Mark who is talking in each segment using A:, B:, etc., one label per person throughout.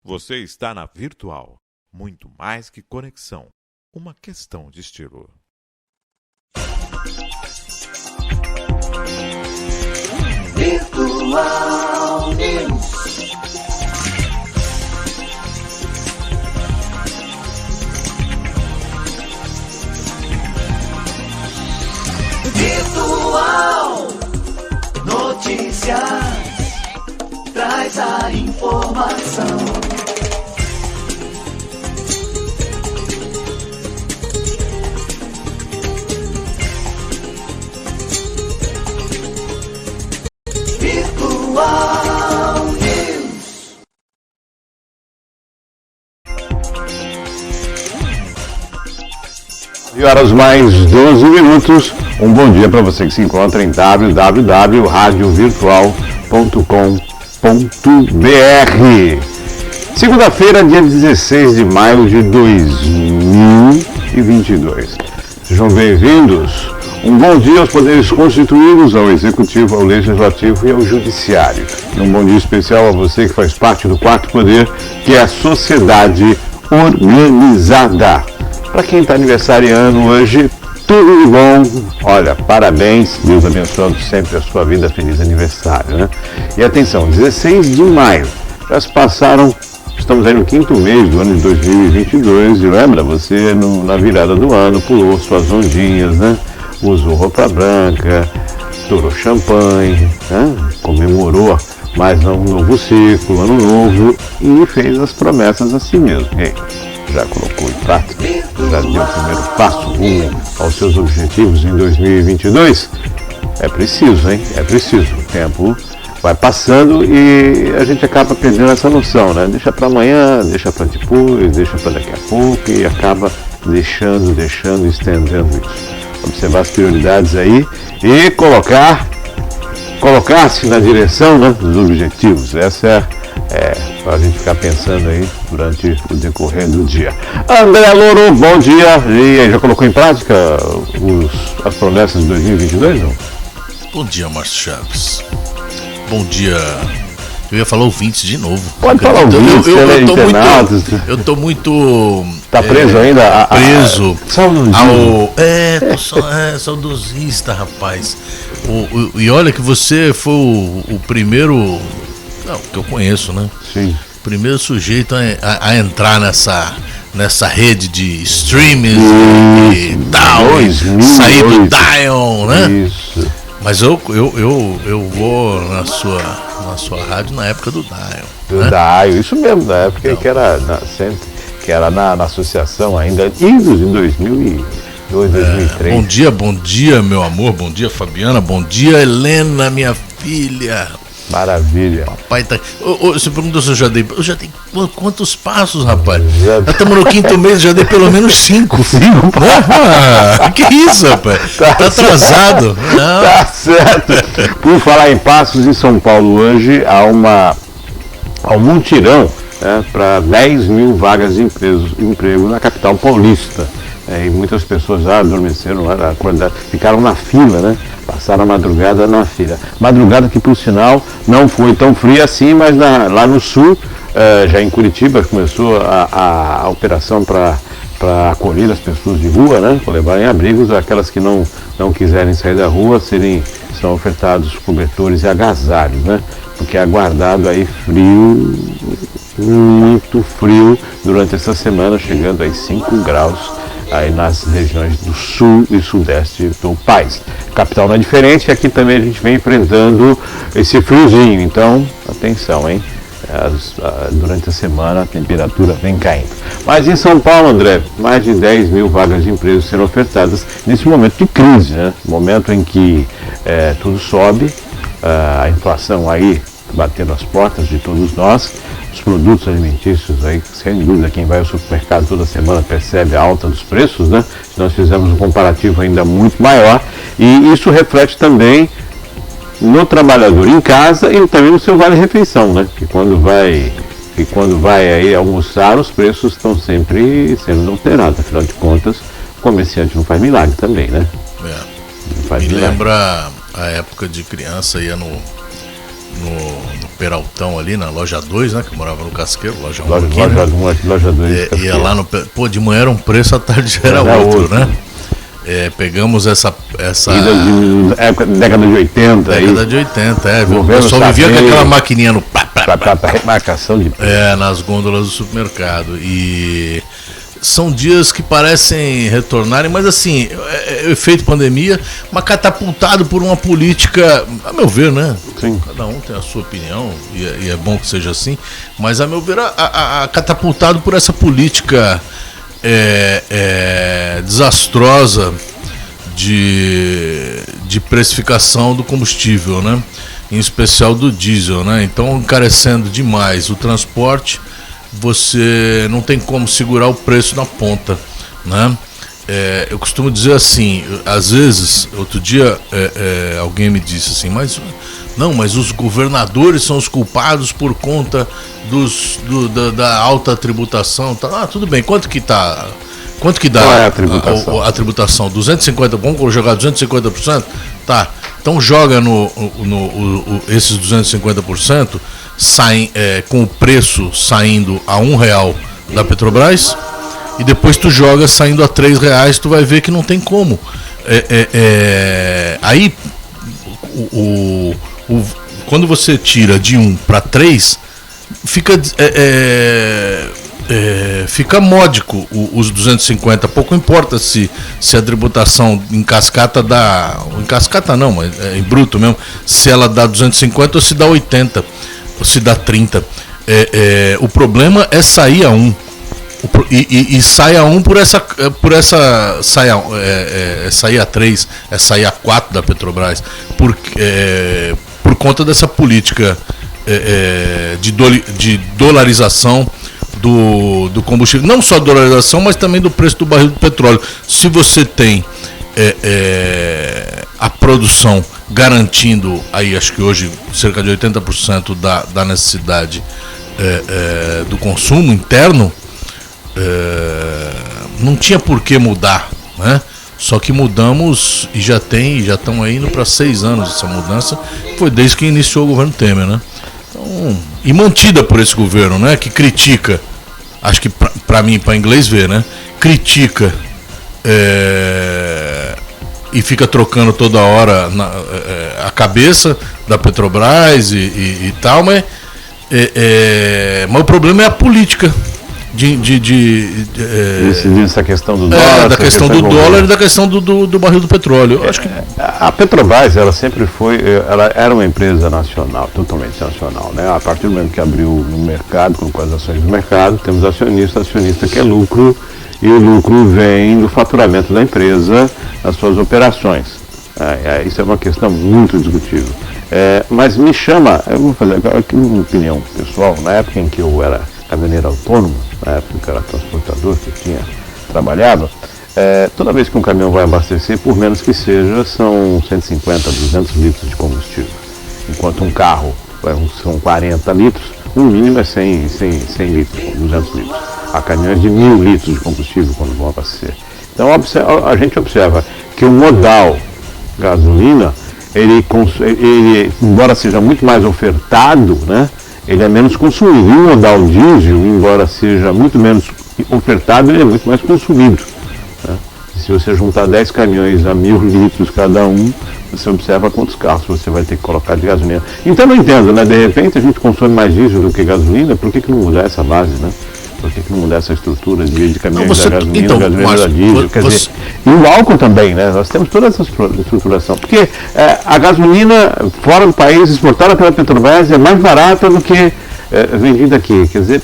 A: Você está na Virtual. Muito mais que conexão. Uma questão de estilo.
B: Virtual News. Virtual Notícias traz a informação. Virtual News.
C: E horas mais 12 minutos. Um bom dia para você que se encontra em www.radiovirtual.com.br. Segunda-feira, dia 16 de maio de 2022. Sejam bem-vindos. Um bom dia aos poderes constituídos, ao Executivo, ao Legislativo e ao Judiciário. E um bom dia especial a você que faz parte do quarto poder, que é a sociedade organizada. Para quem está aniversariando hoje, tudo de bom. Olha, parabéns, Deus abençoando sempre a sua vida, feliz aniversário, né? E atenção, 16 de maio, já se passaram, estamos aí no quinto mês do ano de 2022, e lembra, você na virada do ano pulou suas ondinhas, né? Usou roupa branca, estourou champanhe, né? Comemorou mais um novo ciclo, ano novo, e fez as promessas a si mesmo. Ei, já colocou em prática? Já deu o primeiro passo rumo aos seus objetivos em 2022? É preciso, hein? É preciso. O tempo vai passando e a gente acaba perdendo essa noção, né? Deixa para amanhã, deixa para depois, deixa para daqui a pouco e acaba deixando, estendendo isso. Observar as prioridades aí e colocar-se na direção, né, dos objetivos. Essa é para a gente ficar pensando aí durante o decorrer do dia. André Louro, bom dia. E aí, já colocou em prática as promessas de 2022, não?
D: Bom dia, Márcio Chaves. Bom dia. Eu ia falar ouvintes de novo.
C: Pode falar ouvintes,
D: eu tô muito...
C: Tá preso ainda?
D: Preso
C: saudosista.
D: Saudosista, rapaz. E olha que você foi o primeiro... Não, que eu conheço, né?
C: Sim.
D: Primeiro sujeito a entrar nessa rede de streaming e tal. Sair do Dion, né? Isso. Mas eu vou na sua rádio na época do Dion.
C: Do Dion, isso mesmo, na época que era na associação ainda, em 2002, 2003.
D: Bom dia, meu amor, bom dia, Fabiana, bom dia, Helena, minha filha.
C: Maravilha.
D: Papai tá... Você perguntou se eu já dei quantos passos, rapaz? Já estamos no quinto mês, já dei pelo menos 5. Que isso, rapaz? Tá atrasado. Não.
C: Tá certo. Por falar em passos, em São Paulo hoje há um mutirão, né, para 10 mil vagas de emprego na capital paulista. E muitas pessoas já adormeceram lá, ficaram na fila, né? Passaram a madrugada na fila. Madrugada que, por sinal, não foi tão fria assim, mas lá no sul, já em Curitiba, começou a operação para acolher as pessoas de rua, né? Para levarem abrigos, aquelas que não quiserem sair da rua, são ofertados cobertores e agasalhos, né? Porque é aguardado aí frio, muito frio, durante essa semana, chegando aí 5 graus. Aí nas regiões do sul e sudeste do país. A capital não é diferente, aqui também a gente vem enfrentando esse friozinho, então atenção, hein? Durante a semana a temperatura vem caindo. Mas em São Paulo, André, mais de 10 mil vagas de emprego serão ofertadas nesse momento de crise, né? Momento em que tudo sobe, a inflação aí batendo as portas de todos nós. Os produtos alimentícios aí, sem dúvida, quem vai ao supermercado toda semana percebe a alta dos preços, né? Nós fizemos um comparativo ainda muito maior e isso reflete também no trabalhador em casa e também no seu vale-refeição, né? Que quando vai aí almoçar, os preços estão sempre sendo alterados. Afinal de contas, o comerciante não faz milagre também, né?
D: Me lembra a época de criança, ia no Peraltão ali, na loja 2, né? Que eu morava no Casqueiro, loja 1
C: Loja 2.
D: Ia lá de manhã era um preço, à tarde era outro, né? Pegamos essa
C: década de 80.
D: Década de 80, o pessoal vivia com aquela maquininha no
C: remarcação de
D: nas gôndolas do supermercado. E são dias que parecem retornarem, mas assim, efeito pandemia, mas catapultado por uma política, a meu ver, né?
C: Sim.
D: Cada um tem a sua opinião, e é bom que seja assim, mas a meu ver, catapultado por essa política desastrosa de precificação do combustível, né? Em especial do diesel, né? Então, encarecendo demais o transporte, você não tem como segurar o preço na ponta, né? Eu costumo dizer assim, às vezes, outro dia alguém me disse assim, mas os governadores são os culpados por conta da alta tributação. Tá, tudo bem, quanto que dá
C: Qual é a tributação?
D: A tributação? 250, vamos jogar 250%? Tá, então joga esses 250%, saem com o preço saindo a R$1 da Petrobras, e depois tu joga saindo a R$3, tu vai ver que não tem como. Aí, quando você tira de 1 para 3, fica módico os 250, pouco importa se a tributação em cascata dá, em cascata não, mas em bruto mesmo, se ela dá 250 ou se dá 80, ou se dá 30. O problema é sair a 1, e sai a 1 sair a 3, sair a 4 da Petrobras, por conta dessa política de dolarização do combustível, não só dolarização, mas também do preço do barril do petróleo. Se você tem a produção garantindo aí, acho que hoje cerca de 80% da necessidade do consumo interno, não tinha por que mudar, né? Só que mudamos e já estão aí indo para 6 anos essa mudança, foi desde que iniciou o governo Temer, né? Então, e mantida por esse governo, né? Que critica, acho que para mim, para inglês ver, né? Critica e fica trocando toda hora a cabeça da Petrobras e tal, mas o problema é a política
C: essa questão do dólar,
D: da questão do dólar e da questão do barril do petróleo. Eu acho que
C: a Petrobras, ela sempre foi, ela era uma empresa nacional, totalmente nacional, né? A partir do momento que abriu no mercado, com as ações do mercado, temos acionista que é lucro, e o lucro vem do faturamento da empresa nas suas operações. Isso é uma questão muito discutível. Mas me chama, eu vou fazer aqui uma opinião pessoal, na época em que eu era caminhoneiro autônomo, na época que eu era transportador, que tinha trabalhado, toda vez que um caminhão vai abastecer, por menos que seja, são 150, 200 litros de combustível. Enquanto um carro são 40 litros, o mínimo é 100 litros, 200 litros. Há caminhões de 1.000 litros de combustível quando vão abastecer. Então a gente observa que o modal gasolina, ele, embora seja muito mais ofertado, né, ele é menos consumido. E o modal diesel, embora seja muito menos ofertado, ele é muito mais consumido, né? Se você juntar 10 caminhões a 1.000 litros cada um, você observa quantos carros você vai ter que colocar de gasolina. Então eu não entendo, né? De repente a gente consome mais diesel do que gasolina, por que não mudar essa base, né? Por que não mudar essa estrutura de caminhões da gasolina, gasolina da diesel? Quer dizer, e o álcool também, né? Nós temos toda essa estruturação. Porque a gasolina fora do país, exportada pela Petrobras, é mais barata do que vendida aqui. Quer dizer,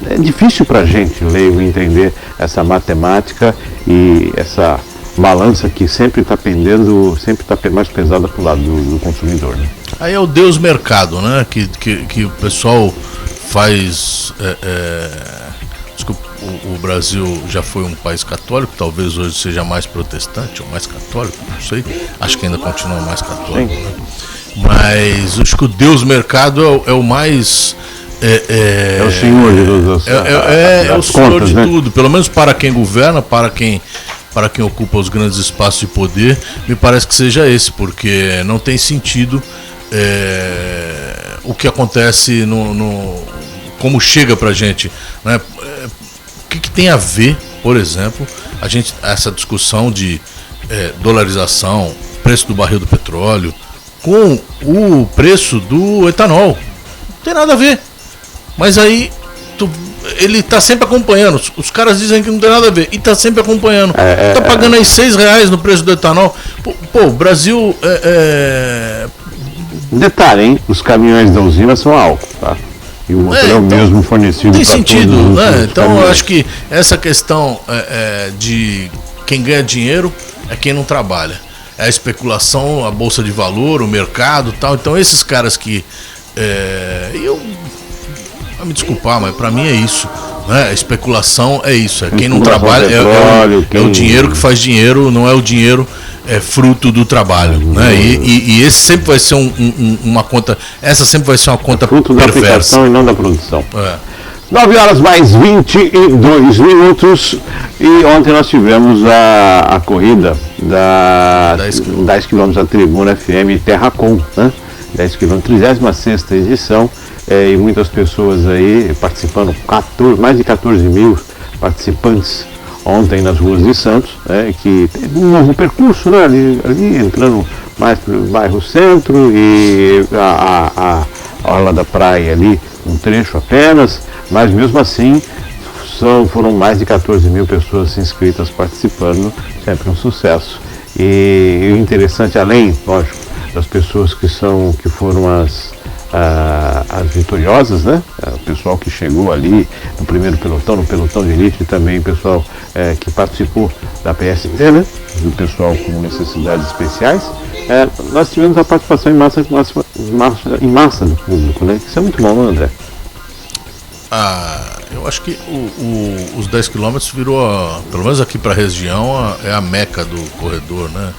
C: é difícil para a gente ler e entender essa matemática e essa balança que sempre está pendendo, sempre está mais pesada para o lado do consumidor, né?
D: Aí é o Deus mercado, né? Que o pessoal faz. Acho que o Brasil já foi um país católico, talvez hoje seja mais protestante ou mais católico, não sei. Acho que ainda continua mais católico, né? Mas acho que o Deus mercado é o mais.
C: É o senhor de todas
D: é o senhor contas, de, né? Tudo, pelo menos para quem governa, para quem ocupa os grandes espaços de poder, me parece que seja esse, porque não tem sentido o que acontece como chega pra gente, né? O que tem a ver, por exemplo, essa discussão de dolarização, preço do barril do petróleo, com o preço do etanol? Não tem nada a ver. Mas aí ele está sempre acompanhando. Os caras dizem que não tem nada a ver. E está sempre acompanhando. Está pagando aí R$6 no preço do etanol. Pô, o Brasil...
C: Detalhe, hein? Os caminhões da usina são álcool, tá? E o motor é o mesmo fornecido para todos. Tem sentido,
D: né? Então eu acho que essa questão de quem ganha dinheiro é quem não trabalha. É a especulação, a bolsa de valor, o mercado e tal. Então esses caras que... Vai me desculpar, mas para mim é isso. Né? A especulação é isso. Quem não trabalha é o dinheiro que faz dinheiro, não é o dinheiro fruto do trabalho. Né? E esse sempre vai ser uma conta. Essa sempre vai ser uma conta
C: fruto
D: perversa.
C: Da aplicação e não da produção. 9 horas mais 22 minutos. E ontem nós tivemos a corrida da 10 km da Tribuna FM Terracom, né? 10 km, 36ª edição. E muitas pessoas aí participando, mais de 14 mil participantes ontem nas ruas de Santos, que teve um novo percurso, né, ali entrando mais para o bairro Centro e a orla da praia ali, um trecho apenas, mas mesmo assim foram mais de 14 mil pessoas inscritas participando, sempre um sucesso. E o interessante, além, lógico, das pessoas que foram as vitoriosas, né? O pessoal que chegou ali no primeiro pelotão, no pelotão de elite, e também o pessoal que participou da PSP, né? O pessoal com necessidades especiais. Nós tivemos a participação em massa do público, né? Isso é muito bom, né, André?
D: Eu acho que os 10 km virou, pelo menos aqui para a região, é a meca do corredor, né?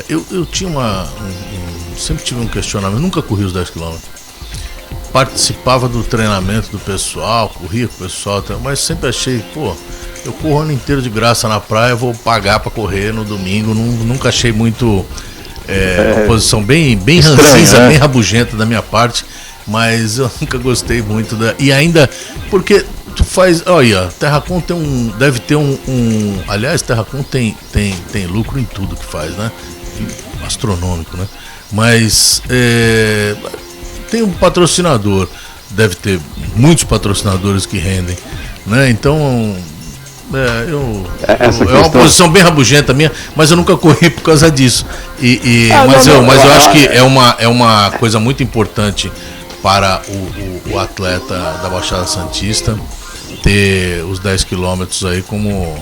D: Eu tinha sempre tive um questionamento, nunca corri os 10 km. Participava do treinamento do pessoal, corria com o pessoal, mas sempre achei, eu corro o ano inteiro de graça na praia, vou pagar para correr no domingo. Nunca achei muito uma posição bem ranzinza, bem rabugenta da minha parte, mas eu nunca gostei muito e ainda porque tu faz, olha, Terracom deve ter aliás, Terracom tem lucro em tudo que faz, né? Astronômico, né? Mas tem um patrocinador, deve ter muitos patrocinadores que rendem, né? Então é uma posição bem rabugenta minha, mas eu nunca corri por causa disso. Mas eu acho que é uma coisa muito importante para o atleta da Baixada Santista ter os 10 quilômetros aí como...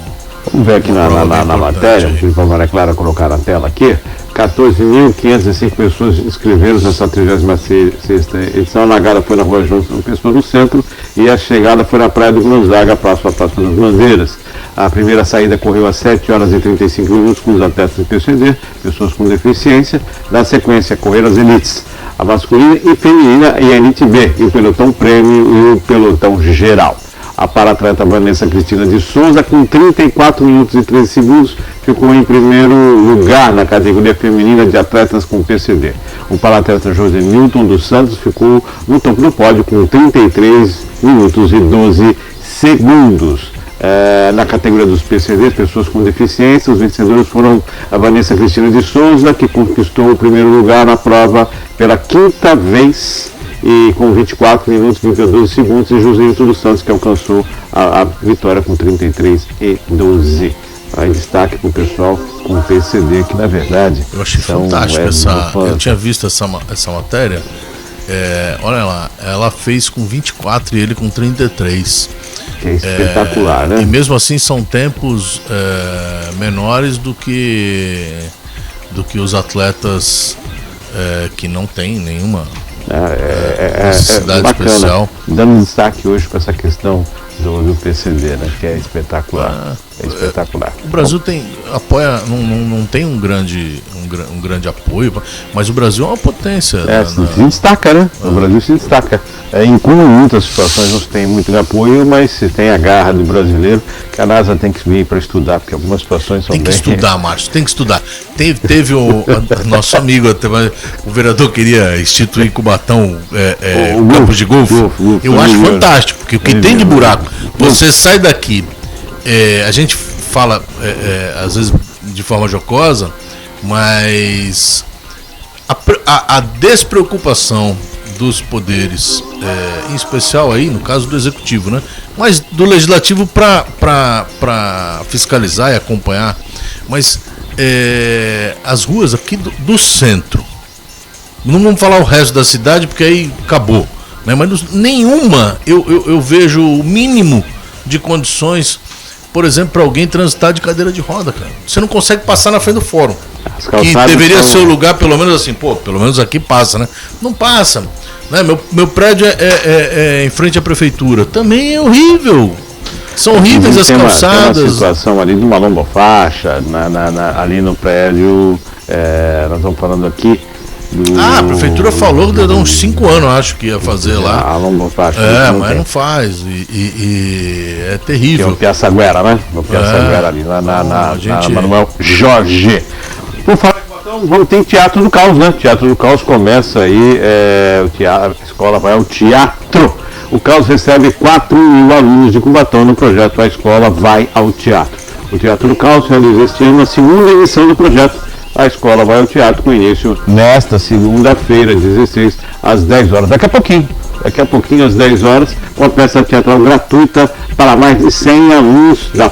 C: Vamos ver aqui na matéria, que a Maria Clara colocar na tela aqui. 14.505 pessoas inscreveram nessa 36ª edição. A largada foi na Rua João Pessoa, no centro, e a chegada foi na Praia do Gonzaga, próxima à Praça das Bandeiras. A primeira saída correu às 7 horas e 35 minutos com os atletas do PCD, pessoas com deficiência. Na sequência, correram as elites, a masculina e feminina e a elite B, e o pelotão prêmio e o pelotão geral. A para-atleta Vanessa Cristina de Souza, com 34 minutos e 13 segundos, ficou em primeiro lugar na categoria feminina de atletas com PCD. O para-atleta José Newton dos Santos ficou no topo do pódio com 33 minutos e 12 segundos. Na categoria dos PCDs, pessoas com deficiência, os vencedores foram a Vanessa Cristina de Souza, que conquistou o primeiro lugar na prova pela 5ª vez, e com 24 minutos e 22 segundos, e Joselito dos Santos, que alcançou a vitória com 33 e 12. Em destaque para o pessoal com PCD, que na verdade...
D: Eu achei fantástico eu tinha visto essa matéria. Olha lá, ela fez com 24 e ele com 33.
C: Que é espetacular, né?
D: E mesmo assim são tempos menores do que os atletas que não têm nenhuma necessidade
C: bacana,
D: especial.
C: Dando destaque hoje para essa questão do PCD, né, que é espetacular. Espetacular.
D: O Brasil apoia, não tem um grande apoio, mas o Brasil é uma potência.
C: Se destaca, né? O Brasil se destaca Em muitas situações não se tem muito apoio, mas se tem a garra do brasileiro, que a NASA tem que vir para estudar, porque algumas situações são
D: Tem que
C: bem...
D: estudar, Márcio, tem que estudar. Teve nosso amigo, o vereador queria instituir Cubatão, campos de golfe. Eu acho fantástico, porque o que tem de buraco, você sai daqui, a gente fala, às vezes de forma jocosa, mas a despreocupação dos poderes, em especial aí no caso do executivo, né? Mas do legislativo para fiscalizar e acompanhar, mas as ruas aqui do centro, não vamos falar o resto da cidade porque aí acabou, né? Mas nenhuma eu vejo o mínimo de condições, por exemplo, para alguém transitar de cadeira de roda, cara. Você não consegue passar na frente do fórum, que deveria ser o lugar, pelo menos assim, pelo menos aqui passa, né? Não passa, né? Meu prédio é em frente à prefeitura, também é horrível. São horríveis as calçadas.
C: Tem uma situação ali de uma lombofaixa, ali no prédio, nós estamos falando aqui.
D: A prefeitura falou que deu uns 5 anos, acho que ia fazer lá.
C: A lombofaixa.
D: Mas não faz. E é terrível.
C: Tem o Piaçaguera, né? O Piaçaguera ali, lá na Manuel Jorge. Por falar em tem Teatro do Caos, né? Teatro do Caos começa aí, a escola vai ao teatro. O Caos recebe 4.000 alunos de Cubatão no projeto A Escola Vai ao Teatro. O Teatro do Caos realiza este ano a segunda edição do projeto. A escola vai ao teatro com início nesta segunda-feira, 16, às 10 horas. Daqui a pouquinho, às 10 horas, uma peça teatral gratuita para mais de 100 alunos da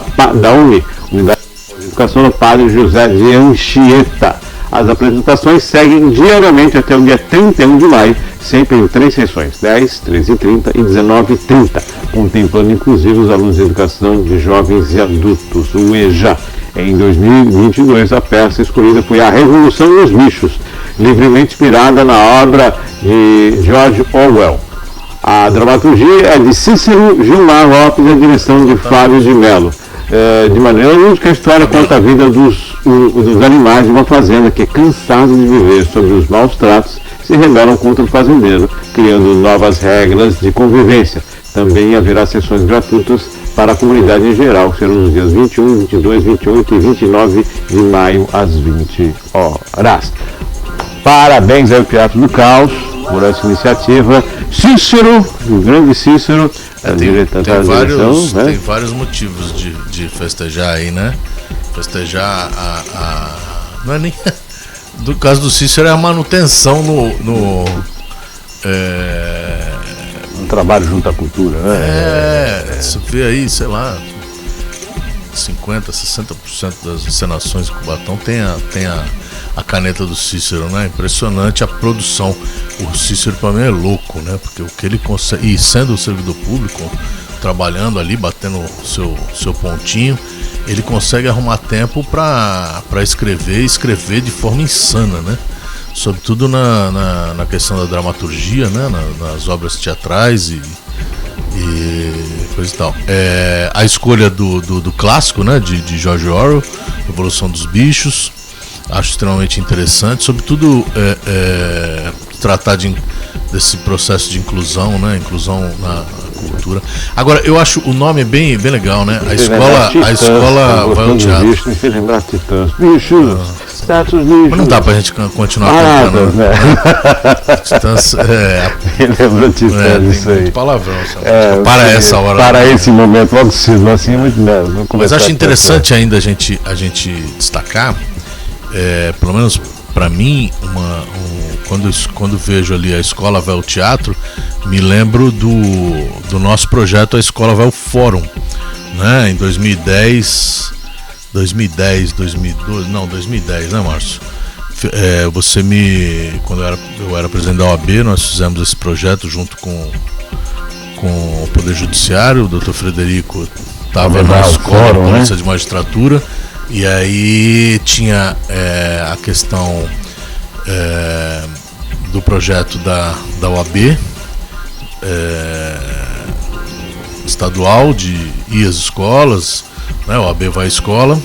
C: UNI, Unidade de Educação do Padre José de Anchieta. As apresentações seguem diariamente até o dia 31 de maio, sempre em 3 sessões, 10, 13h30 e 19h30, contemplando inclusive os alunos de Educação de Jovens e Adultos, o EJA. Em 2022, a peça escolhida foi A Revolução dos Bichos, livremente inspirada na obra de George Orwell. A dramaturgia é de Cícero Gilmar Lopes e a direção de Fábio de Mello. De maneira lúdica, a história conta a vida dos animais de uma fazenda que, cansados de viver sob os maus tratos, se rebelam contra o fazendeiro, criando novas regras de convivência. Também haverá sessões gratuitas para a comunidade em geral, serão nos dias 21, 22, 28 e 29 de maio, às 20 horas. Parabéns ao Teatro do Caos por essa iniciativa. Cícero, o grande Cícero,
D: tem vários motivos de festejar aí, né? Festejar não é nem... Do caso do Cícero é a manutenção no
C: trabalho junto à cultura, né?
D: Você vê aí, sei lá, 50%, 60% das encenações de Cubatão tem a caneta do Cícero, né? Impressionante a produção. O Cícero para mim é louco, né? Porque o que ele consegue, e sendo um servidor público, trabalhando ali, batendo o seu pontinho, ele consegue arrumar tempo para escrever de forma insana, né? Sobretudo na questão da dramaturgia, né? Nas obras teatrais e coisa e tal. A escolha do clássico, né? De George Orwell, Revolução dos Bichos, acho extremamente interessante, sobretudo tratar desse processo de inclusão, né? Inclusão na cultura. Agora, eu acho o nome bem legal, né? A escola vai ao teatro.
C: Me fez lembrar Titãs. Bichos.
D: Mas não dá pra gente continuar cantando, né? Titãs,
C: lembra Titãs, isso aí.
D: Muito palavrão, para essa hora.
C: Para esse momento, logo cedo, assim é muito belo.
D: Mas acho interessante ainda a gente destacar, pelo menos para mim, quando vejo ali a escola vai ao teatro, me lembro do nosso projeto A Escola Vai ao Fórum, né? Em 2010, né, Márcio? Quando eu era presidente da OAB, nós fizemos esse projeto junto com o Poder Judiciário. O doutor Frederico estava na escola de polícia, né? De magistratura, e aí tinha a questão do projeto da OAB estadual de ir às escolas, né? O OAB vai à escola,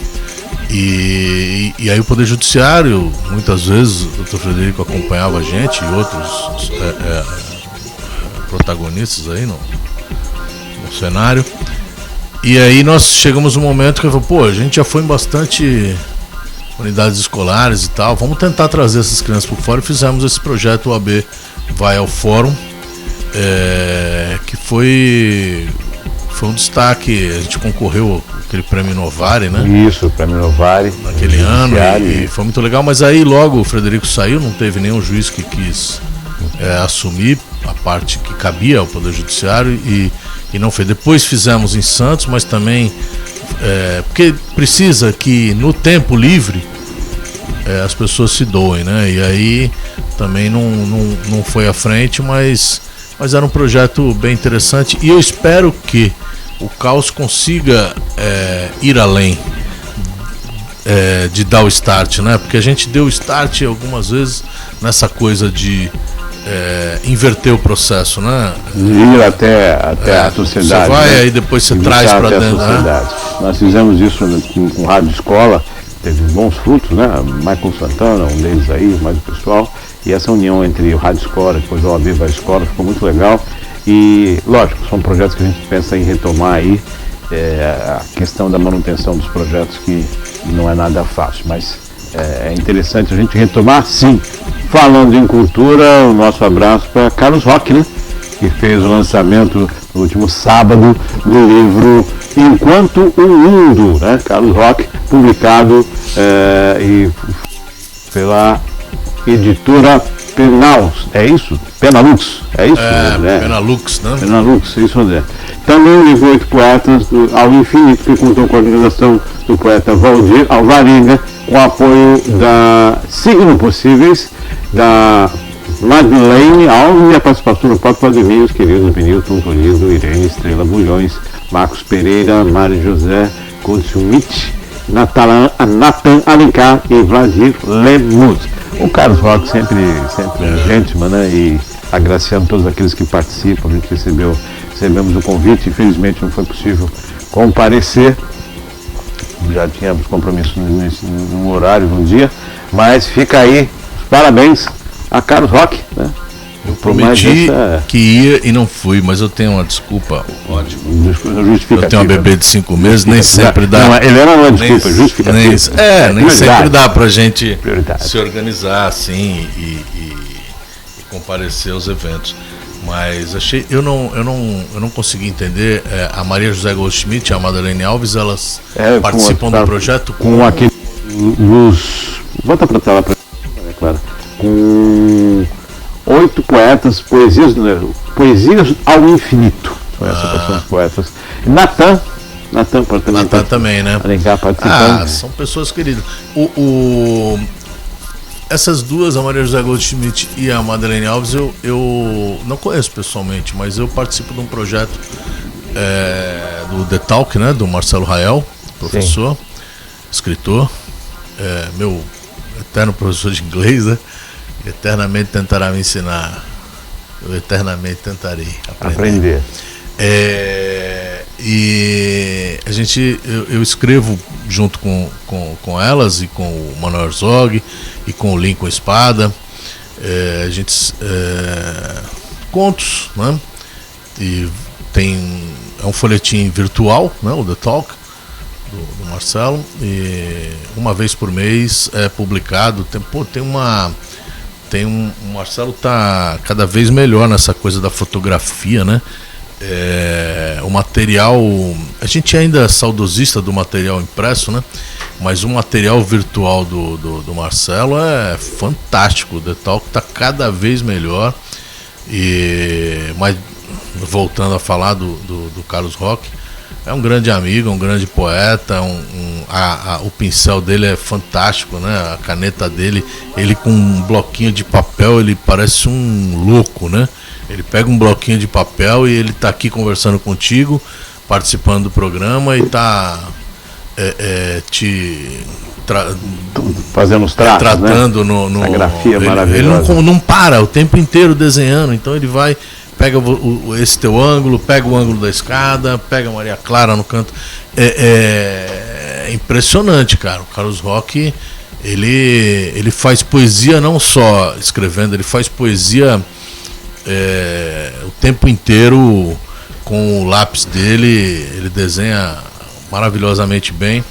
D: e aí o Poder Judiciário, muitas vezes o doutor Frederico acompanhava a gente e outros protagonistas aí no cenário. E aí nós chegamos num momento que eu falei, pô, a gente já foi em bastante unidades escolares e tal, vamos tentar trazer essas crianças por fora, e fizemos esse projeto, o AB vai ao fórum, que foi um destaque. A gente concorreu aquele prêmio Novare, né?
C: Isso, o prêmio Novare.
D: Naquele ano, e foi muito legal, mas aí logo o Frederico saiu, não teve nenhum juiz que quis assumir a parte que cabia ao Poder Judiciário e não fez. Depois fizemos em Santos, mas também porque precisa que no tempo livre as pessoas se doem, né? E aí também não foi à frente, mas era um projeto bem interessante, e eu espero que o Caos consiga ir além de dar o start, né? Porque a gente deu o start algumas vezes nessa coisa de inverter o processo, né?
C: Ir até a sociedade.
D: Você vai,
C: né?
D: aí depois você traz para dentro.
C: Né? Nós fizemos isso com Rádio Escola, teve bons frutos, né? Michael Santana, um deles aí, mais o pessoal. E essa união entre o Rádio Escola e depois o OAB vai à Escola ficou muito legal. E, lógico, são projetos que a gente pensa em retomar aí. A questão da manutenção dos projetos, que não é nada fácil, mas é interessante a gente retomar, sim. Falando em cultura, o nosso abraço para Carlos Roque, né? Que fez o lançamento no último sábado do livro Enquanto o Mundo, né? Carlos Roque, publicado e pela editora Penalux, é isso?
D: Penalux, né?
C: Penalux, isso mesmo. Também o livro 8 Poetas ao Infinito, que contou com a organização do poeta Valdir Alvarenga, com apoio da Signo Possíveis, da Madeleine Alves, e a participação do próprio Ademir, os queridos Benilton Toledo, Irene Estrela Bulhões, Marcos Pereira, Mário José Kotsumit, Nathan Alencar e Vladimir Lemus. O Carlos Roque sempre gentleman, né? E agraciando todos aqueles que participam. A gente recebemos o convite, infelizmente não foi possível comparecer, já tínhamos compromisso no horário, no dia, mas fica aí os parabéns a Carlos Roque, né?
D: Eu prometi que ia e não fui, mas eu tenho uma desculpa ótima. Eu tenho uma bebê de 5 meses, nem sempre dá.
C: Não, ele não é desculpa, justificativa.
D: Nem sempre dá pra gente se organizar assim e comparecer aos eventos. Mas eu não consegui entender. A Maria José Goldschmidt e a Madeleine Alves, elas participam do projeto
C: com aquele volta pra tela pra Clara. Com 8 poetas, poesias ao infinito. São essas poetas. Nathan
D: também, né? São pessoas queridas. Essas duas, a Maria José Goldschmidt e a Madeleine Alves, eu não conheço pessoalmente, mas eu participo de um projeto do The Talk, né? Do Marcelo Rael, professor, escritor, meu eterno professor de inglês, né? Eternamente tentará me ensinar. Eu eternamente tentarei aprender. E eu escrevo junto com elas e com o Manuel Herzog e com o Lincoln Espada. Contos, né? E é um folhetim virtual, né? O The Talk do Marcelo. E uma vez por mês é publicado. O Marcelo tá cada vez melhor nessa coisa da fotografia, né? O material, a gente ainda é saudosista do material impresso, né? Mas o material virtual do Marcelo é fantástico. O The Talk tá cada vez melhor. Mas voltando a falar do Carlos Roque, é um grande amigo, um grande poeta, o pincel dele é fantástico, né? A caneta dele, ele com um bloquinho de papel, ele parece um louco, né? Ele pega um bloquinho de papel e ele tá aqui conversando contigo, participando do programa e tá
C: fazendo os traços,
D: tratando,
C: né? A grafia
D: maravilhosa. Ele não para o tempo inteiro desenhando, então ele vai, pega esse teu ângulo, pega o ângulo da escada, pega a Maria Clara no canto. É impressionante, cara. O Carlos Roque, ele faz poesia não só escrevendo, ele faz poesia o tempo inteiro com o lápis dele, ele desenha maravilhosamente bem.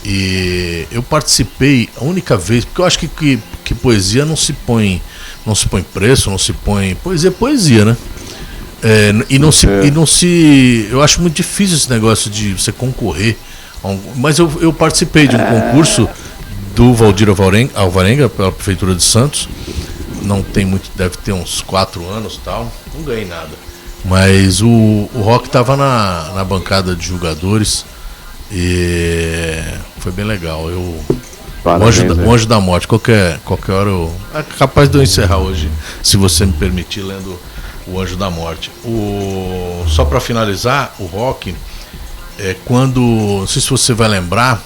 D: E eu participei a única vez, porque eu acho que poesia não se põe preço, não se põe. Poesia é poesia, né? Eu acho muito difícil esse negócio de você concorrer. Mas eu participei de um concurso do Valdir Alvarenga, pela Prefeitura de Santos. Não tem muito, deve ter uns 4 anos e tal. Não ganhei nada. Mas o Rock estava na bancada de jogadores e foi bem legal. O Anjo da Morte, qualquer hora é capaz de eu encerrar hoje, se você me permitir, lendo O Anjo da Morte. Só para finalizar, o Rock, quando, não sei se você vai lembrar,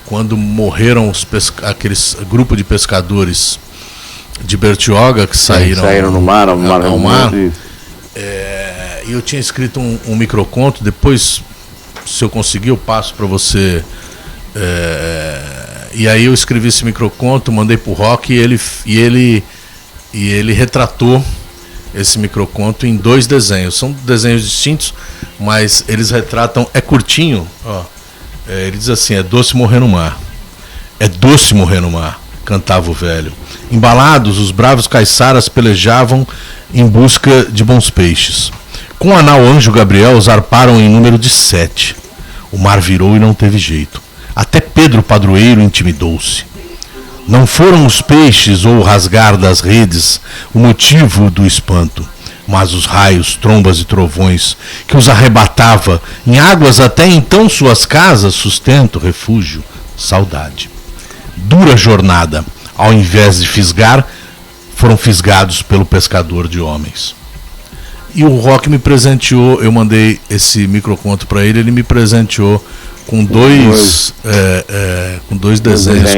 D: quando morreram aqueles grupo de pescadores de Bertioga que saíram
C: no mar, ao mar.
D: E eu tinha escrito um microconto. Depois, se eu conseguir, eu passo para você. E aí eu escrevi esse microconto, mandei pro Rock e ele retratou esse microconto em 2 desenhos. São desenhos distintos, mas eles retratam. É curtinho, ó. Ele diz assim: é doce morrer no mar. É doce morrer no mar, cantava o velho. Embalados, os bravos caiçaras pelejavam em busca de bons peixes. Com o anal anjo Gabriel, zarparam em número de 7. O mar virou e não teve jeito. Até Pedro Padroeiro intimidou-se. Não foram os peixes ou o rasgar das redes o motivo do espanto, mas os raios, trombas e trovões que os arrebatava em águas até então suas casas, sustento, refúgio, saudade. Dura jornada, ao invés de fisgar, foram fisgados pelo pescador de homens. E o Rock me presenteou, eu mandei esse microconto para ele me presenteou com dois desenhos,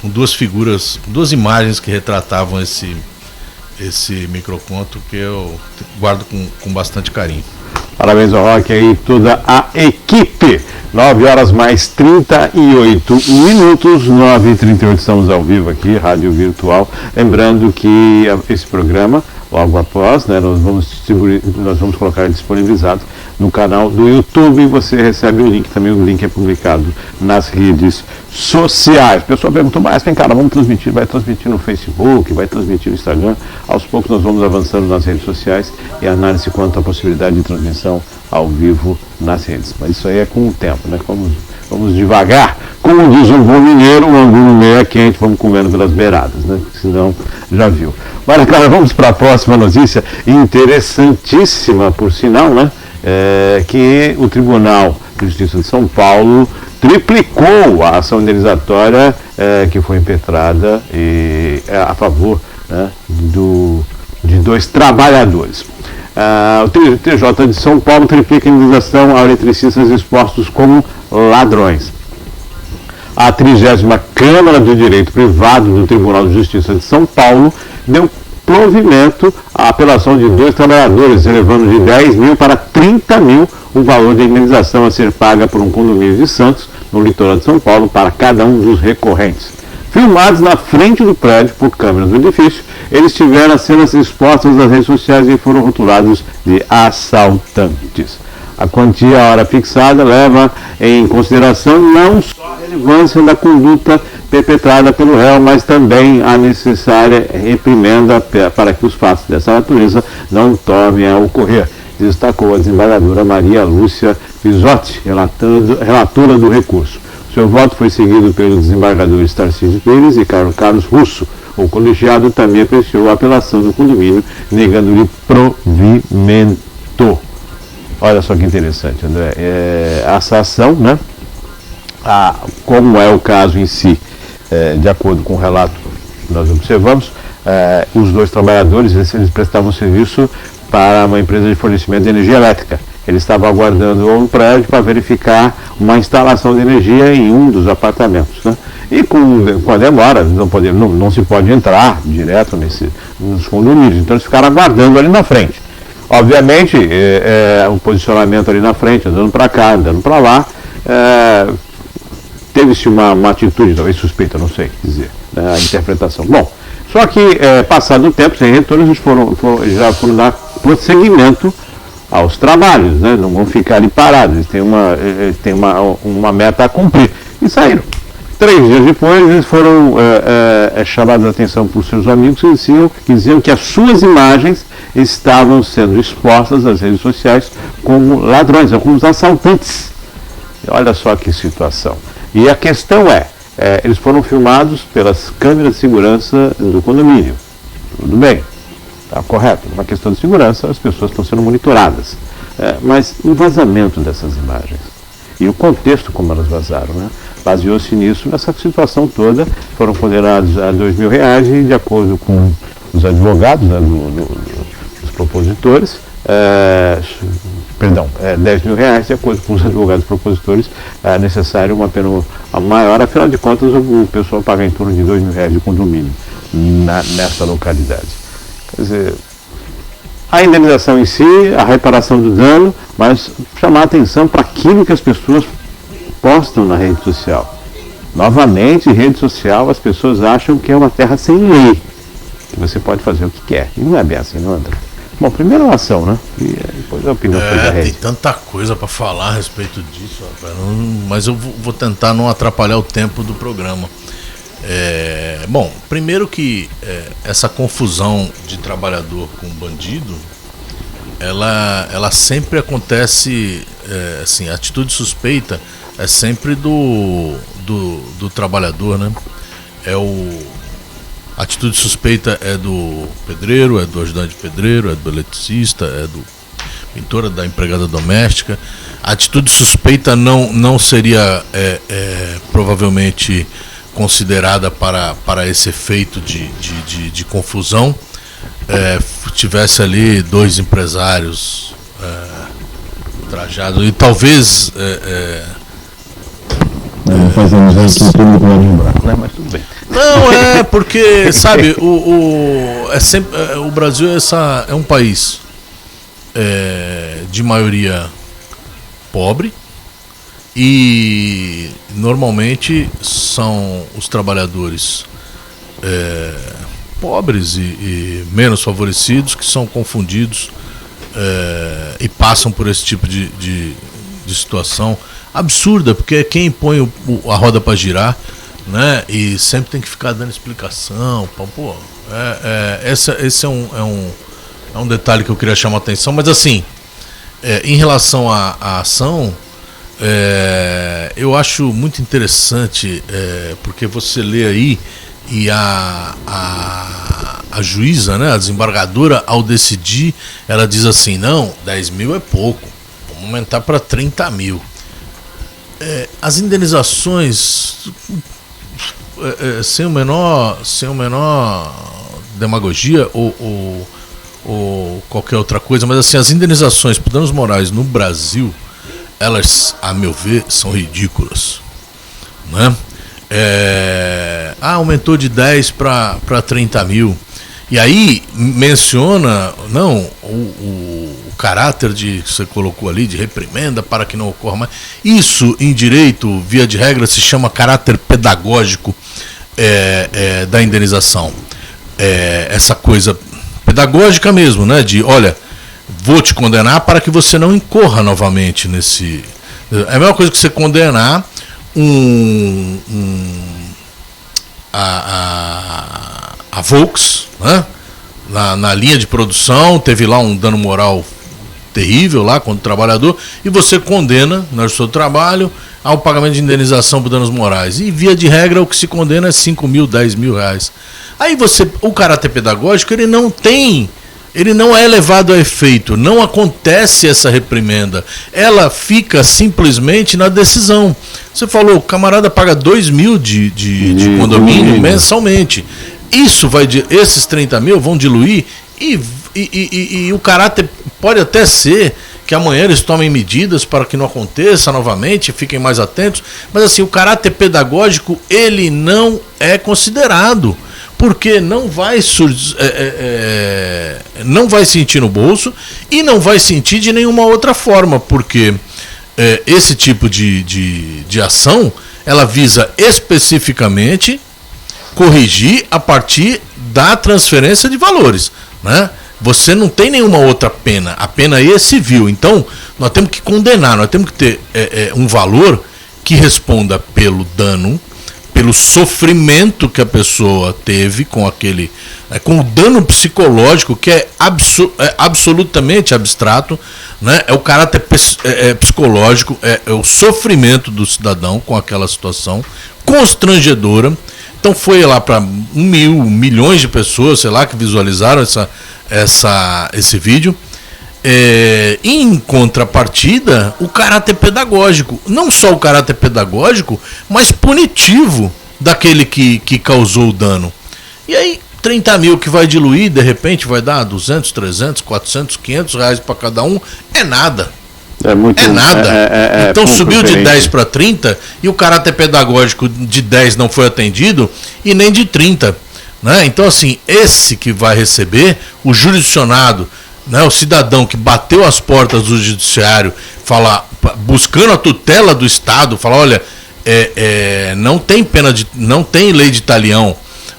D: com 2 figuras, 2 imagens que retratavam esse microconto, que eu guardo com bastante carinho.
C: Parabéns ao Rock e toda a equipe. 9h mais 38 minutos, 9h38, estamos ao vivo aqui, Rádio Virtual. Lembrando que esse programa, logo após, né, nós vamos colocar disponibilizado no canal do YouTube. Você recebe o link, também o link é publicado nas redes sociais. O pessoal perguntou, mas vem, cara, vamos transmitir, vai transmitir no Facebook, vai transmitir no Instagram. Aos poucos nós vamos avançando nas redes sociais e análise quanto à possibilidade de transmissão ao vivo nas redes. Mas isso aí é com o tempo, né? Vamos devagar. Como diz um bom mineiro, o angu meio é quente, vamos comendo pelas beiradas, né? Senão já viu. Mas, cara, vamos para a próxima notícia, interessantíssima, por sinal, né? Que o Tribunal de Justiça de São Paulo triplicou a ação indenizatória que foi impetrada a favor, né, de 2 trabalhadores. O TJ de São Paulo triplica a indenização a eletricistas expostos como ladrões. A 30ª Câmara do Direito Privado do Tribunal de Justiça de São Paulo deu provimento à apelação de 2 trabalhadores, elevando de 10 mil para 30 mil o valor da indenização a ser paga por um condomínio de Santos, no litoral de São Paulo, para cada um dos recorrentes. Filmados na frente do prédio por câmeras do edifício, eles tiveram as cenas expostas nas redes sociais e foram rotulados de assaltantes. A quantia à hora fixada leva em consideração não só a relevância da conduta perpetrada pelo réu, mas também a necessária reprimenda para que os fatos dessa natureza não tornem a ocorrer, destacou a desembargadora Maria Lúcia Pisotti, relatora do recurso. Seu voto foi seguido pelos desembargadores Tarcísio Pires e Carlos Russo. O colegiado também apreciou a apelação do condomínio, negando-lhe provimento. Olha só que interessante, André. Essa ação, né, como é o caso em si, de acordo com o relato que nós observamos, os 2 trabalhadores eles prestavam serviço para uma empresa de fornecimento de energia elétrica. Eles estavam aguardando um prédio para verificar uma instalação de energia em um dos apartamentos, né? E com a demora, não se pode entrar direto nos condomínios, então eles ficaram aguardando ali na frente. Obviamente, o posicionamento ali na frente, andando para cá, andando para lá, teve-se uma atitude, talvez suspeita, não sei dizer, né, a interpretação. Bom, Só que, passado o tempo, sem retorno, eles já foram dar prosseguimento aos trabalhos, né? Não vão ficar ali parados, eles têm uma meta a cumprir. E saíram. 3 dias depois, eles foram chamados a atenção por seus amigos que diziam que as suas imagens estavam sendo expostas nas redes sociais como ladrões, como os assaltantes. Olha só que situação. E a questão eles foram filmados pelas câmeras de segurança do condomínio. Tudo bem, está correto. Uma questão de segurança, as pessoas estão sendo monitoradas. Mas o vazamento dessas imagens e o contexto como elas vazaram, né? Baseou-se nisso, nessa situação toda, foram condenados a R$2.000 e, de acordo com os advogados, né, dos propositores, R$10.000, de acordo com os advogados propositores, é necessário uma pena maior, afinal de contas o pessoal paga em torno de R$2.000 de condomínio nessa localidade. Quer dizer, a indenização em si, a reparação do dano, mas chamar a atenção para aquilo que as pessoas postam na rede social. Novamente, em rede social, as pessoas acham que é uma terra sem lei, que você pode fazer o que quer. E não é bem assim, não, André? Bom, primeiro a ação, né? E depois a opinião da rede.
D: Tem tanta coisa para falar a respeito disso, rapaz. Mas eu vou tentar não atrapalhar o tempo do programa. Bom, primeiro que essa confusão de trabalhador com bandido, ela sempre acontece, assim, a atitude suspeita é sempre do trabalhador, né? A atitude suspeita é do pedreiro, é do ajudante de pedreiro, é do eletricista, é do pintor, é da empregada doméstica. A atitude suspeita não seria provavelmente considerada para esse efeito de confusão. Tivesse ali 2 empresários trajados e talvez
C: não fazemos isso em tudo para lembrar, né? Mas tudo bem.
D: Não, porque, sabe, o Brasil é um país de maioria pobre e normalmente são os trabalhadores pobres e menos favorecidos que são confundidos e passam por esse tipo de situação absurda, porque é quem põe a roda para girar, né? E sempre tem que ficar dando explicação. Pô, esse é um detalhe que eu queria chamar a atenção. Mas assim, em relação à ação, eu acho muito interessante, porque você lê aí e a juíza, né, a desembargadora, ao decidir, ela diz assim: não, 10 mil é pouco, vamos aumentar para 30 mil. As indenizações, sem o menor demagogia ou qualquer outra coisa, mas assim, as indenizações por danos morais no Brasil, elas, a meu ver, são ridículas, né? Aumentou de 10 para 30 mil. E aí menciona, o caráter que você colocou ali, de reprimenda para que não ocorra mais. Isso, em direito, via de regra, se chama caráter pedagógico da indenização. Essa coisa pedagógica mesmo, né? De, olha, vou te condenar para que você não incorra novamente nesse... É a mesma coisa que você condenar a Volks, né? Na linha de produção, teve lá um dano moral terrível lá contra o trabalhador, e você condena no seu trabalho ao pagamento de indenização por danos morais. E via de regra o que se condena é 5 mil, 10 mil reais. Aí o caráter pedagógico, ele não é levado a efeito, não acontece essa reprimenda, ela fica simplesmente na decisão. Você falou, o camarada paga 2 mil de condomínio mensalmente. Esses 30 mil vão diluir e o caráter pode até ser que amanhã eles tomem medidas para que não aconteça novamente, fiquem mais atentos, mas assim, o caráter pedagógico, ele não é considerado, porque não vai sentir no bolso e não vai sentir de nenhuma outra forma, porque esse tipo de ação, ela visa especificamente corrigir a partir da transferência de valores, né? Você não tem nenhuma outra pena. A pena aí é civil. Então, nós temos que condenar, nós temos que ter um valor que responda pelo dano, pelo sofrimento que a pessoa teve com aquele, com o dano psicológico, que é absolutamente abstrato, né? É o caráter psicológico, é o sofrimento do cidadão com aquela situação constrangedora. Então foi lá para 1.000, milhões de pessoas, sei lá, que visualizaram esse vídeo. Em contrapartida, o caráter pedagógico, não só o caráter pedagógico, mas punitivo daquele que causou o dano. E aí 30 mil que vai diluir, de repente vai dar 200, 300, 400, 500 reais para cada um, é nada. É nada. Então subiu de 10 para 30 e o caráter pedagógico de 10 não foi atendido e nem de 30. Né? Então, assim, esse que vai receber, o jurisdicionado, né, o cidadão que bateu as portas do judiciário, buscando a tutela do Estado, fala, olha, não tem não tem lei de talião,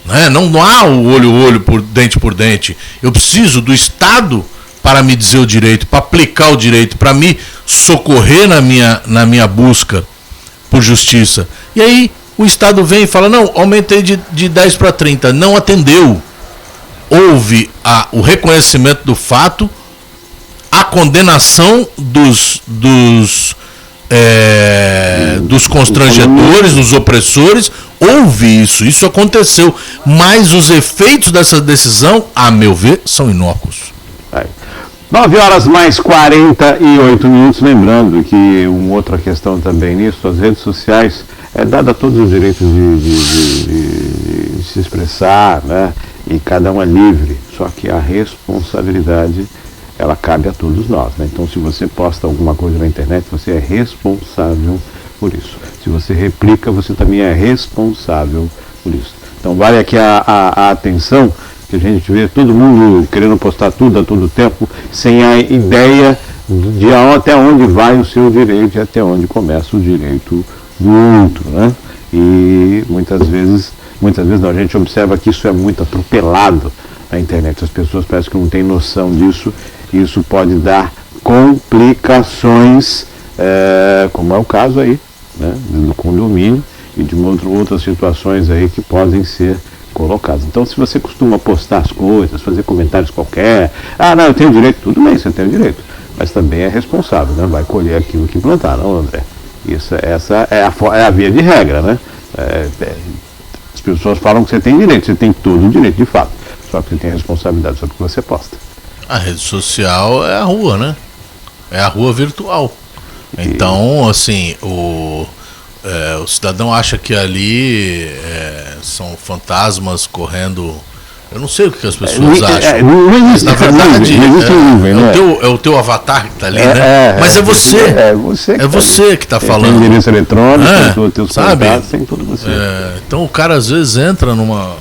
D: né? Não há o olho por dente, eu preciso do Estado para me dizer o direito, para aplicar o direito, para me socorrer na minha busca por justiça. E aí o Estado vem e fala, não, aumentei de 10 para 30, não atendeu. Houve o reconhecimento do fato, a condenação dos constrangedores, dos opressores, houve isso aconteceu, mas os efeitos dessa decisão, a meu ver, são inócuos.
C: 9 horas mais 48 minutos, lembrando que uma outra questão também nisso, as redes sociais, dada todos os direitos de se expressar, né? E cada um é livre, só que a responsabilidade, ela cabe a todos nós, né? Então, se você posta alguma coisa na internet, você é responsável por isso. Se você replica, você também é responsável por isso. Então, vale aqui a atenção, que a gente vê todo mundo querendo postar tudo a todo tempo, sem a ideia de até onde vai o seu direito e até onde começa o direito do outro, né? E muitas vezes não, a gente observa que isso é muito atropelado na internet, as pessoas parecem que não têm noção disso, e isso pode dar complicações, como é o caso aí, né, do condomínio e de outras situações aí que podem ser colocadas. Então, se você costuma postar as coisas, fazer comentários qualquer, não, eu tenho direito, tudo bem, você tem o direito, mas também é responsável, né? Vai colher aquilo que plantar, não, André? Essa é a via de regra, né? As pessoas falam que você tem direito, você tem todo o direito de fato, só que você tem a responsabilidade sobre o que você posta.
D: A rede social é a rua, né? É a rua virtual. Então, assim, o cidadão acha que ali são fantasmas correndo. Eu não sei o que as pessoas acham. Mas, na verdade, é o teu avatar que está ali, né? Mas é você que está falando.
C: Tem endereço eletrônico, tem teus contatos, tem tudo você.
D: Então o cara às vezes entra numa.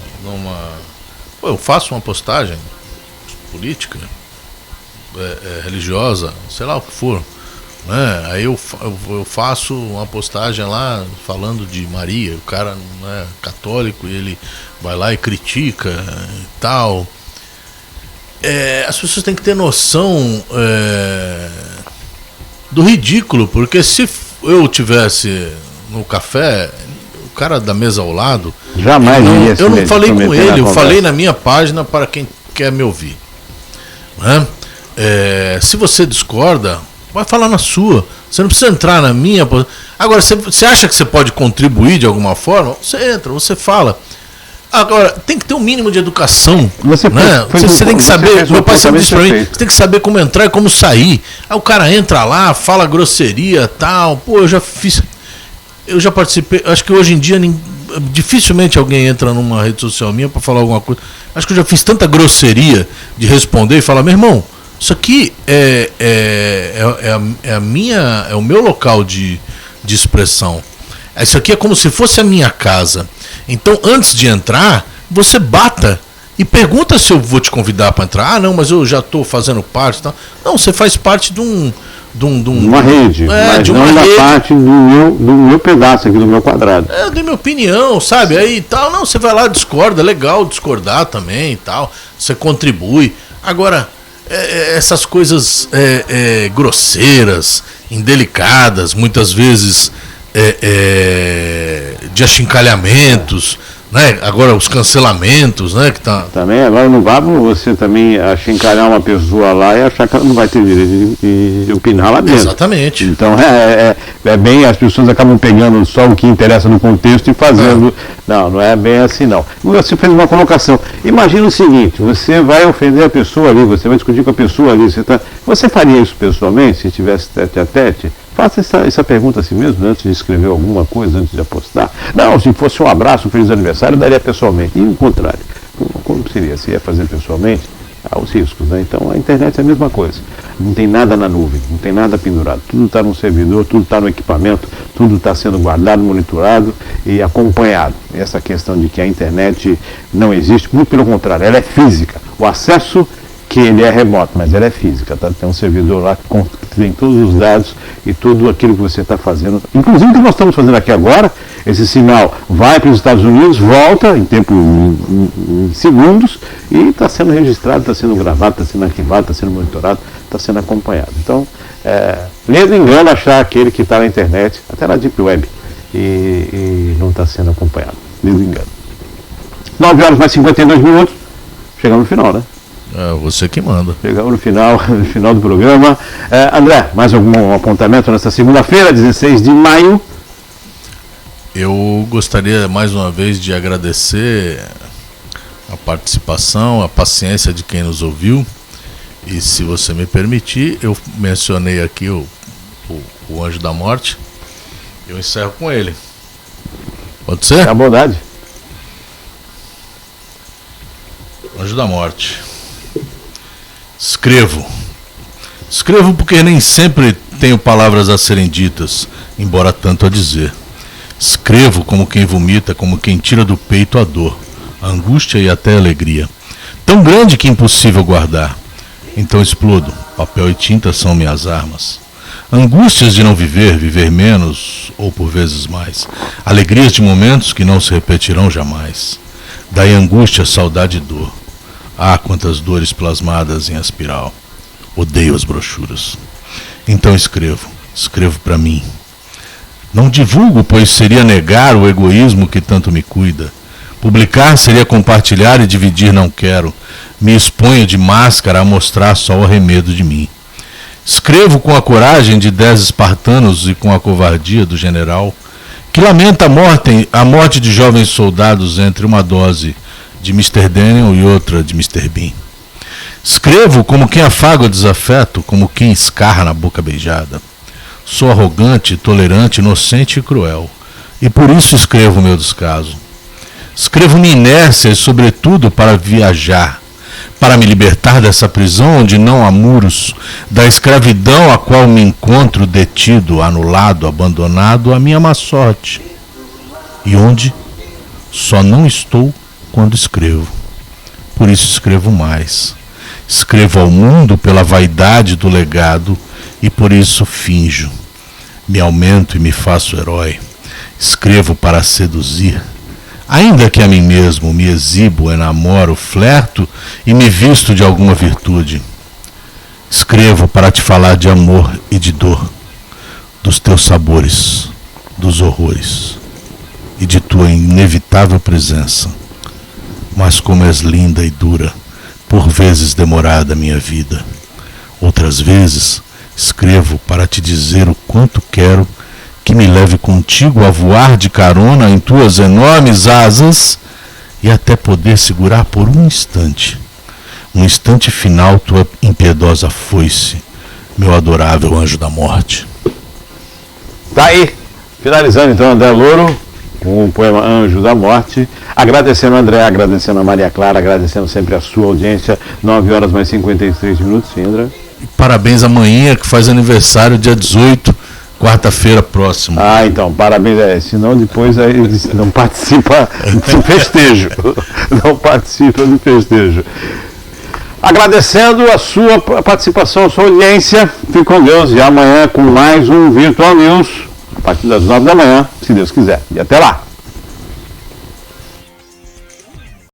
D: Pô, eu faço uma postagem política, religiosa, sei lá o que for. Né? Aí eu faço uma postagem lá falando de Maria, o cara não é católico e ele vai lá e critica e tal. As pessoas têm que ter noção do ridículo, porque se eu tivesse no café, o cara da mesa ao lado,
C: jamais
D: eu não falei com ele, eu falei na minha página para quem quer me ouvir. Né? Se você discorda, vai falar na sua. Você não precisa entrar na minha. Agora, você acha que você pode contribuir de alguma forma? Você entra, você fala. Agora, tem que ter um mínimo de educação. Você tem que saber. Meu pai sempre disse pra mim: você tem que saber como entrar e como sair. Aí o cara entra lá, fala grosseria tal. Pô, eu já participei. Acho que hoje em dia dificilmente alguém entra numa rede social minha para falar alguma coisa. Acho que eu já fiz tanta grosseria de responder e falar: meu irmão, isso aqui é o meu local de expressão. Isso aqui é como se fosse a minha casa. Então, antes de entrar, você bata e pergunta se eu vou te convidar para entrar. Não, mas eu já estou fazendo parte. Tá? Não, você faz parte de
C: uma rede, mas não da parte do meu pedaço aqui, do meu quadrado.
D: Eu dei minha opinião, sabe? Aí tal, não, você vai lá, discorda, é legal discordar também e tal, você contribui. Agora, essas coisas grosseiras, indelicadas, muitas vezes de achincalhamentos, né? Agora os cancelamentos, né? Que tá...
C: Também, agora não vá você também achincalhar uma pessoa lá e achar que ela não vai ter direito de opinar lá dentro.
D: Exatamente.
C: Então bem, as pessoas acabam pegando só o que interessa no contexto e fazendo. Não é bem assim não. Você fez uma colocação. Imagina o seguinte, você vai ofender a pessoa ali, você vai discutir com a pessoa ali, você faria isso pessoalmente, se tivesse tete a tete? Faça essa pergunta a si mesmo, antes de escrever alguma coisa, antes de apostar. Não, se fosse um abraço, um feliz aniversário, daria pessoalmente. E o contrário. Como seria? Se ia fazer pessoalmente, há os riscos, né? Então a internet é a mesma coisa. Não tem nada na nuvem, não tem nada pendurado. Tudo está no servidor, tudo está no equipamento, tudo está sendo guardado, monitorado e acompanhado. Essa questão de que a internet não existe, muito pelo contrário, ela é física. O acesso que ele é remoto, mas ela é física, tá? Tem um servidor lá que tem todos os dados e tudo aquilo que você está fazendo. Inclusive o que nós estamos fazendo aqui agora, esse sinal vai para os Estados Unidos, volta em tempo em segundos e está sendo registrado, está sendo gravado, está sendo arquivado, está sendo monitorado, está sendo acompanhado. Então, medo engano achar aquele que está na internet, até na Deep Web, e não está sendo acompanhado. Medo engano. 9 horas mais 52 minutos, chegamos no final, né?
D: É você que manda.
C: Chegamos no final do programa. André, mais algum apontamento nesta segunda-feira, 16 de maio?
D: Eu gostaria mais uma vez de agradecer a participação, a paciência de quem nos ouviu. E se você me permitir, eu mencionei aqui o Anjo da Morte. Eu encerro com ele. Pode ser?
C: À vontade.
D: Anjo da Morte. Escrevo porque nem sempre tenho palavras a serem ditas, embora tanto a dizer. Escrevo como quem vomita, como quem tira do peito a dor, a angústia e até a alegria. Tão grande que impossível guardar. Então explodo, papel e tinta são minhas armas. Angústias de não viver menos ou por vezes mais. Alegrias de momentos que não se repetirão jamais. Daí angústia, saudade e dor. Ah, quantas dores plasmadas em espiral. Odeio as brochuras. Então escrevo para mim. Não divulgo, pois seria negar o egoísmo que tanto me cuida. Publicar seria compartilhar e dividir não quero. Me exponho de máscara a mostrar só o arremedo de mim. Escrevo com a coragem de 10 espartanos e com a covardia do general, que lamenta a morte de jovens soldados entre uma dose de Mr. Daniel e outra de Mr. Bean. Escrevo como quem afaga o desafeto, como quem escarra na boca beijada. Sou arrogante, tolerante, inocente e cruel, e por isso escrevo o meu descaso. Escrevo minha inércia e, sobretudo, para viajar, para me libertar dessa prisão onde não há muros, da escravidão a qual me encontro detido, anulado, abandonado à minha má sorte, e onde só não estou quando escrevo. Por isso escrevo mais. Escrevo ao mundo pela vaidade do legado e por isso finjo. Me aumento e me faço herói. Escrevo para seduzir. Ainda que a mim mesmo me exibo, enamoro, flerto e me visto de alguma virtude. Escrevo para te falar de amor e de dor, dos teus sabores, dos horrores e de tua inevitável presença. Mas como és linda e dura, por vezes demorada minha vida. Outras vezes escrevo para te dizer o quanto quero que me leve contigo a voar de carona em tuas enormes asas e até poder segurar por um instante final tua impiedosa foice, meu adorável anjo da morte.
C: Tá aí, finalizando então André Louro com o poema Anjo da Morte, agradecendo a André, agradecendo a Maria Clara, agradecendo sempre a sua audiência. 9 horas mais 53 minutos, sim, André.
D: Parabéns a manhã, que faz aniversário dia 18, quarta-feira próxima.
C: Ah, então, parabéns, senão depois aí não participa do festejo. Não participa do festejo. Agradecendo a sua participação, a sua audiência. Fique com Deus e amanhã com mais um Virtual News, a partir das 9 da manhã, se Deus quiser. E até lá!